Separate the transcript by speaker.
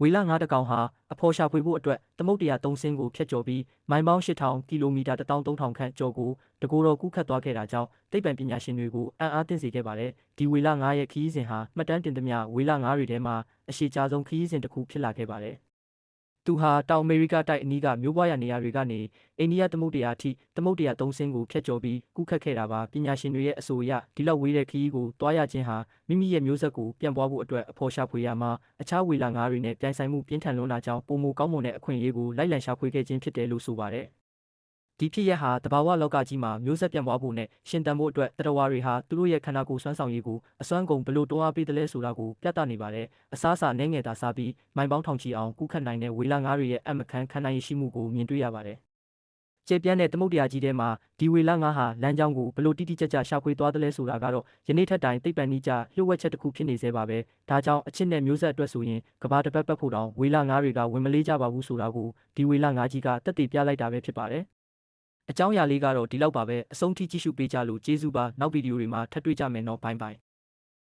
Speaker 1: ဝေလ9တကောင်ဟာအဖော်ရှာဖွေဖို့အတွက်သမုတ်တရား3ဆင်းကိုဖျက်ကျော်ပြီးမိုင်ပေါင်း8000ကီလိုမီတာ13000ခန့်ကျော်ကိုတကိုယ်တော်ကူးခတ်သွားခဲ့တာကြောင့်သိပ္ပံပညာရှင်တွေကိုအံ့အားသင့်စေခဲ့ပါတယ်။ဒီဝေလ9ရဲ့ခရီးစဉ်ဟာမှတ်တမ်းတင်သမျှဝေလ9တွေထဲမှာအရှိကြာဆုံးခရီးစဉ်တစ်ခုဖြစ်လာခဲ့ပါတယ်။သူဟာတောင်အမေရိကတိုက်အနီးကမျိုးပွားရာနေရာတွေကနေအိန္ဒိယသမုဒ္ဒရာအထိသမုဒ္ဒရာ3ဆင်းကိုဖျက်ကျော်ပြီးကူးခတ်ခဲ့တာပါပညာရှင်တွေရဲ့အဆိုအရဒီလောက်ဝေးတဲ့ခရီးကိုတွားရခြင်းဟာမိမိရဲ့မျိုးဆက်ကိုပြန့်ပွားဖို့အတွက်အဖော်ရှာဖွေရမှာအခြားဝေလ9တွေနဲ့ပြိုင်ဆိုင်မှုပြင်းထန်လွန်းတာကြောင့်ပုံမကောင်းမွန်တဲ့အခွင့်အရေးကိုလိုက်လံရှာဖွေခဲ့ခြင်းဖြစ်တယ်လို့ဆိုပါတယ်ဒီဖြစ်ရပ်ဟာတဘာဝလောကကြီးမှာမျိုးဆက်ပြန့်ပွားဖို့နဲ့ရှင်သန်ဖို့အတွက်တရဝါတွေဟာသူတို့ရဲ့ခန္ဓာကိုယ်စွမ်းဆောင်ရည်ကိုအစွမ်းကုန်ဘလို့တွန်းအားပေးတယ်လဲဆိုတာကိုပြသနေပါတယ်။အစားအစာနှဲငယ်သာစားပြီးမိုင်ပေါင်းထောင်ချီအောင်ကူးခတ်နိုင်တဲ့ဝေလ9တွေရဲ့အမခန်းခံနိုင်ရရှိမှုကိုမြင်တွေ့ရပါတယ်။ကျေပြန့်တဲ့သမုဒ္ဒရာကြီးထဲမှာဒီဝေလ9ဟာလမ်းကြောင်းကိုဘလို့တိတိကျကျရှာဖွေသွားတယ်လဲဆိုတာကတော့ယနေ့ထက်တိုင်သိပ္ပံနည်းကျလျှို့ဝှက်ချက်တစ်ခုဖြစ်နေသေးပါပဲ။ဒါကြောင့်အချစ်နဲ့မျိုးဆက်အတွက်ဆိုရင်ကဘာတစ်ပတ်ပတ်ဖို့တောင်ဝေလ9တွေကဝင်မလေးကြပါဘူးဆိုတာကိုဒီဝေလ9ကြီးကတက်တည်ပြလိုက်တာပဲဖြစ်ပါတယ်။အကြောင်းအရာလေးကတော့ဒီလောက်ပါပဲအဆုံးထိကြည့်ရှုပေးကြလို့ကျေးဇူးပါနောက်ဗီဒီယိုတွေမှာထပ်တွေ့ကြမယ်နော်ဘိုင်ဘိုင်